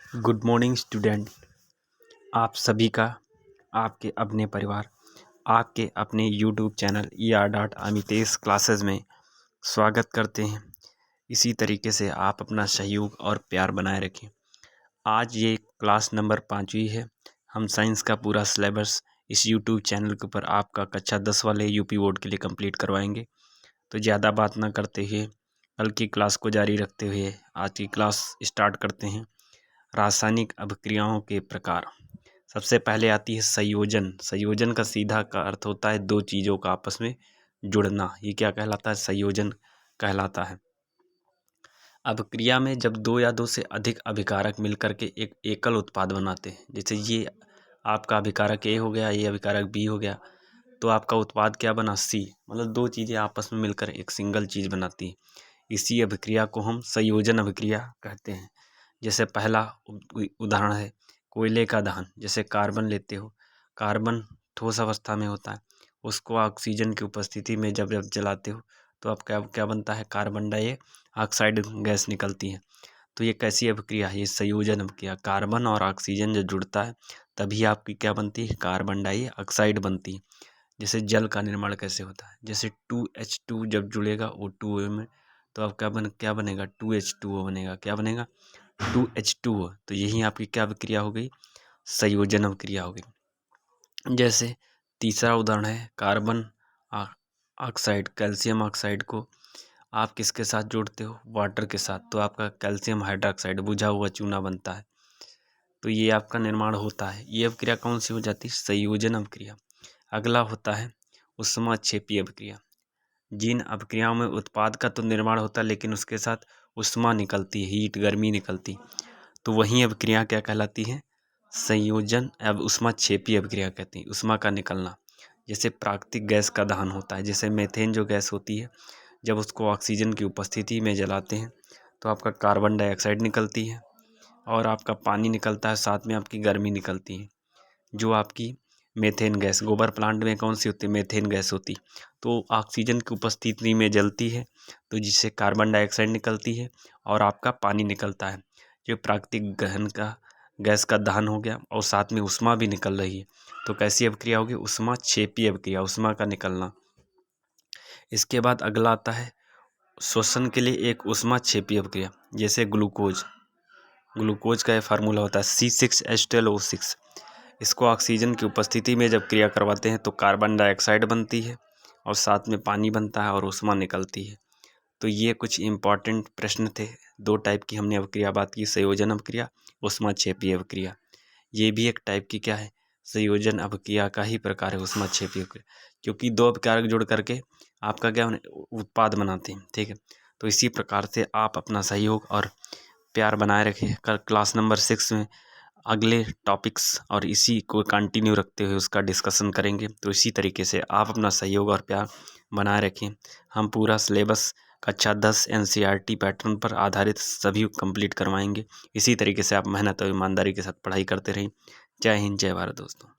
Good morning student. आप सभी का आपके अपने परिवार आपके अपने यूट्यूब चैनल ER.अमितेश क्लासेस में स्वागत करते हैं। इसी तरीके से आप अपना सहयोग और प्यार बनाए रखें। आज ये क्लास नंबर 5वीं है। हम साइंस का पूरा सिलेबस इस यूट्यूब चैनल के ऊपर आपका कक्षा 10 वाले यूपी बोर्ड के लिए कंप्लीट करवाएंगे। तो ज़्यादा बात ना करते हुए कल की क्लास को जारी रखते हुए आज की क्लास स्टार्ट करते हैं। रासायनिक अभिक्रियाओं के प्रकार। सबसे पहले आती है संयोजन। संयोजन का सीधा का अर्थ होता है दो चीज़ों का आपस में जुड़ना। ये क्या कहलाता है? संयोजन कहलाता है। अभिक्रिया में जब दो या दो से अधिक अभिकारक मिलकर के एक एकल उत्पाद बनाते हैं, जैसे ये आपका अभिकारक ए हो गया, ये अभिकारक बी हो गया, तो आपका उत्पाद क्या बना? सी। मतलब दो चीज़ें आपस में मिलकर एक सिंगल चीज़ बनाती है। इसी अभिक्रिया को हम संयोजन अभिक्रिया कहते हैं। जैसे पहला उदाहरण है कोयले का दहन। जैसे कार्बन लेते हो, कार्बन ठोस अवस्था में होता है, उसको ऑक्सीजन की उपस्थिति में जब जब जलाते हो तो अब क्या क्या बनता है? कार्बन डाइऑक्साइड गैस निकलती है। तो ये कैसी अभिक्रिया है? ये संयोजन अभिक्रिया। कार्बन और ऑक्सीजन जब जुड़ता है तभी आपकी क्या बनती है? कार्बन डाइऑक्साइड बनती है। जैसे जल का निर्माण कैसे होता है? जैसे 2H2 जब जुड़ेगा O2 में तो अब क्या बनेगा? 2H2O बनेगा। क्या बनेगा? 2H2O। तो यही आपकी क्या अभिक्रिया हो गई? संयोजन अभिक्रिया हो गई। जैसे तीसरा उदाहरण है कार्बन ऑक्साइड। कैल्शियम ऑक्साइड को आप किसके साथ जोड़ते हो? वाटर के साथ, तो आपका कैल्शियम हाइड्रोक्साइड बुझा हुआ चूना बनता है। तो ये आपका निर्माण होता है। ये अभिक्रिया कौन सी हो जाती है? संयोजन अभिक्रिया। अगला होता है ऊष्माक्षेपी अभिक्रिया। जिन अभिक्रियाओं में उत्पाद का तो निर्माण होता है लेकिन उसके साथ ऊष्मा निकलती है, हीट गर्मी निकलती, तो वही अभिक्रिया क्या कहलाती है? संयोजन अब ऊष्माक्षेपी अभिक्रिया कहती हैं। ऊष्मा का निकलना। जैसे प्राकृतिक गैस का दहन होता है, जैसे मीथेन जो गैस होती है, जब उसको ऑक्सीजन की उपस्थिति में जलाते हैं तो आपका कार्बन डाइऑक्साइड निकलती है और आपका पानी निकलता है, साथ में आपकी गर्मी निकलती है। जो आपकी मीथेन गैस गोबर प्लांट में कौन सी होती है? मीथेन गैस होती। तो ऑक्सीजन की उपस्थिति में जलती है तो जिससे कार्बन डाइऑक्साइड निकलती है और आपका पानी निकलता है। जो प्राकृतिक गैस का दहन हो गया और साथ में ऊष्मा भी निकल रही है, तो कैसी अभिक्रिया होगी? ऊष्माक्षेपी अभिक्रिया, ऊष्मा का निकलना। इसके बाद अगला आता है श्वसन के लिए एक ऊष्माक्षेपी अभिक्रिया। जैसे ग्लूकोज का यह फार्मूला होता है C6H12O6। इसको ऑक्सीजन की उपस्थिति में जब क्रिया करवाते हैं तो कार्बन डाइऑक्साइड बनती है और साथ में पानी बनता है और ऊष्मा निकलती है। तो ये कुछ इम्पॉर्टेंट प्रश्न थे। दो टाइप की हमने अभिक्रिया बात की, संयोजन अभिक्रिया, ऊष्माक्षेपी अभिक्रिया। ये भी एक टाइप की क्या है? संयोजन अभिक्रिया का ही प्रकार है ऊष्माक्षेपी अभिक्रिया, क्योंकि दो अभिकारक जुड़ करके आपका क्या उत्पाद बनाते हैं। ठीक है, तो इसी प्रकार से आप अपना सहयोग और प्यार बनाए रखें। कल क्लास नंबर 6 में अगले टॉपिक्स और इसी को कंटिन्यू रखते हुए उसका डिस्कशन करेंगे। तो इसी तरीके से आप अपना सहयोग और प्यार बनाए रखें। हम पूरा सिलेबस कक्षा 10 NCERT पैटर्न पर आधारित सभी कंप्लीट करवाएंगे। इसी तरीके से आप मेहनत और ईमानदारी के साथ पढ़ाई करते रहें। जय हिंद, जय भारत दोस्तों।